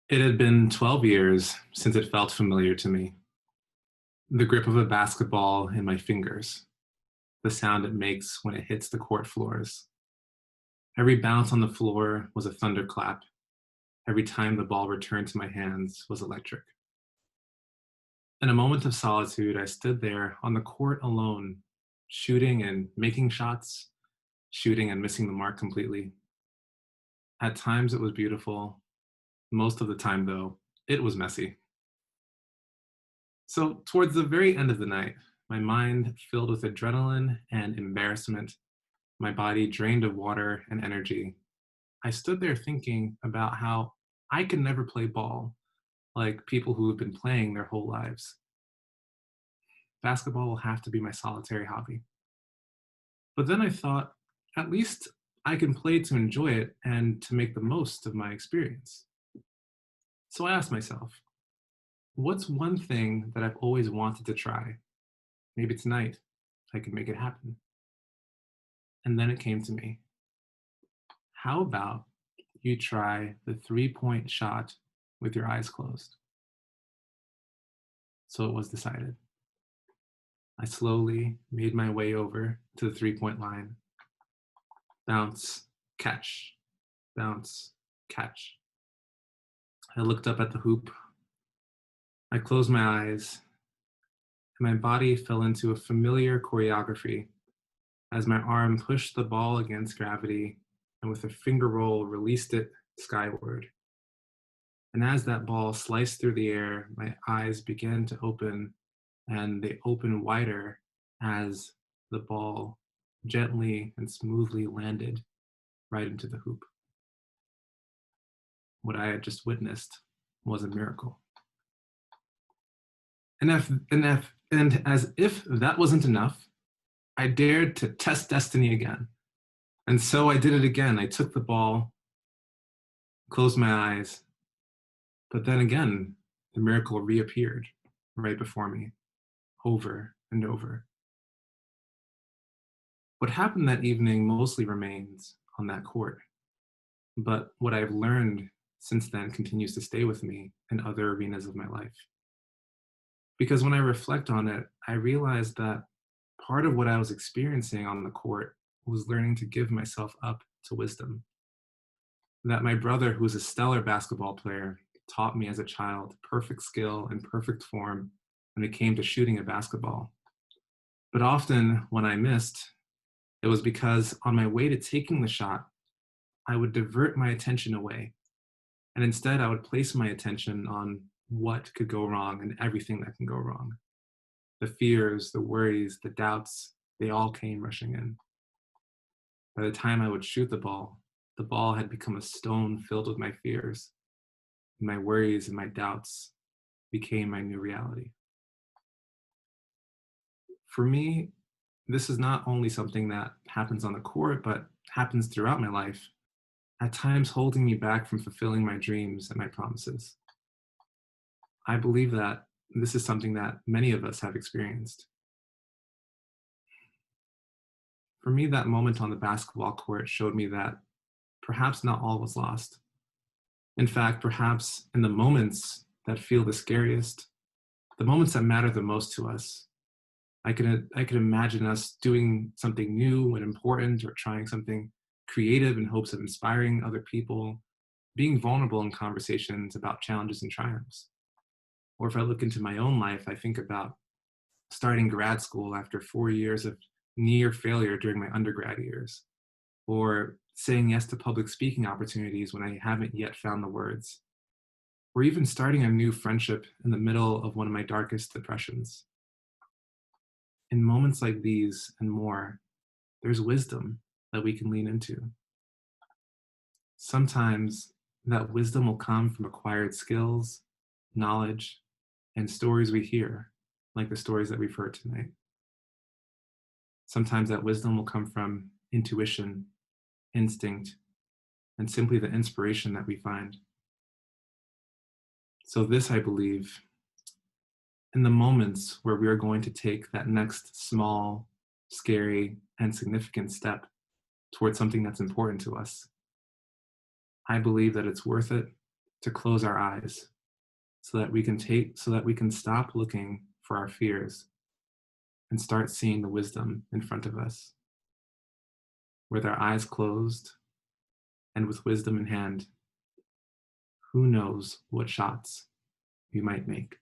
It had been 12 years since it felt familiar to me. The grip of a basketball in my fingers, the sound it makes when it hits the court floors. Every bounce on the floor was a thunderclap. Every time the ball returned to my hands was electric. In a moment of solitude, I stood there on the court alone, shooting and making shots, shooting and missing the mark completely. At times it was beautiful. Most of the time, though, it was messy. So, towards the very end of the night, my mind filled with adrenaline and embarrassment, my body drained of water and energy, I stood there thinking about how I could never play ball like people who have been playing their whole lives. Basketball will have to be my solitary hobby. But then I thought, at least I can play to enjoy it and to make the most of my experience. So I asked myself, what's one thing that I've always wanted to try? Maybe tonight I can make it happen. And then it came to me. How about you try the 3-point shot with your eyes closed? So it was decided. I slowly made my way over to the 3-point line. Bounce, catch, bounce, catch. I looked up at the hoop. I closed my eyes, and my body fell into a familiar choreography as my arm pushed the ball against gravity and with a finger roll released it skyward. And as that ball sliced through the air, my eyes began to open, and they opened wider as the ball gently and smoothly landed right into the hoop. What I had just witnessed was a miracle. And as if that wasn't enough, I dared to test destiny again. And so I did it again. I took the ball, closed my eyes, but then again, the miracle reappeared right before me, over and over. What happened that evening mostly remains on that court, but what I've learned since then continues to stay with me in other arenas of my life. Because when I reflect on it, I realize that part of what I was experiencing on the court was learning to give myself up to wisdom. That my brother, who was a stellar basketball player, taught me as a child perfect skill and perfect form when it came to shooting a basketball. But often when I missed, it was because on my way to taking the shot, I would divert my attention away. And instead, I would place my attention on what could go wrong and everything that can go wrong. The fears, the worries, the doubts, they all came rushing in. By the time I would shoot the ball had become a stone filled with my fears. And my worries and my doubts became my new reality. For me, this is not only something that happens on the court, but happens throughout my life, at times holding me back from fulfilling my dreams and my promises. I believe that this is something that many of us have experienced. For me, that moment on the basketball court showed me that perhaps not all was lost. In fact, perhaps in the moments that feel the scariest, the moments that matter the most to us, I could imagine us doing something new and important or trying something creative in hopes of inspiring other people, being vulnerable in conversations about challenges and triumphs. Or if I look into my own life, I think about starting grad school after 4 years of near failure during my undergrad years, or saying yes to public speaking opportunities when I haven't yet found the words, or even starting a new friendship in the middle of one of my darkest depressions. In moments like these and more, there's wisdom that we can lean into. Sometimes that wisdom will come from acquired skills, knowledge, and stories we hear, like the stories that we've heard tonight. Sometimes that wisdom will come from intuition, instinct, and simply the inspiration that we find. So, this, I believe, in the moments where we are going to take that next small, scary, and significant step towards something that's important to us, I believe that it's worth it to close our eyes so that we can stop looking for our fears and start seeing the wisdom in front of us. With our eyes closed and with wisdom in hand, who knows what shots we might make.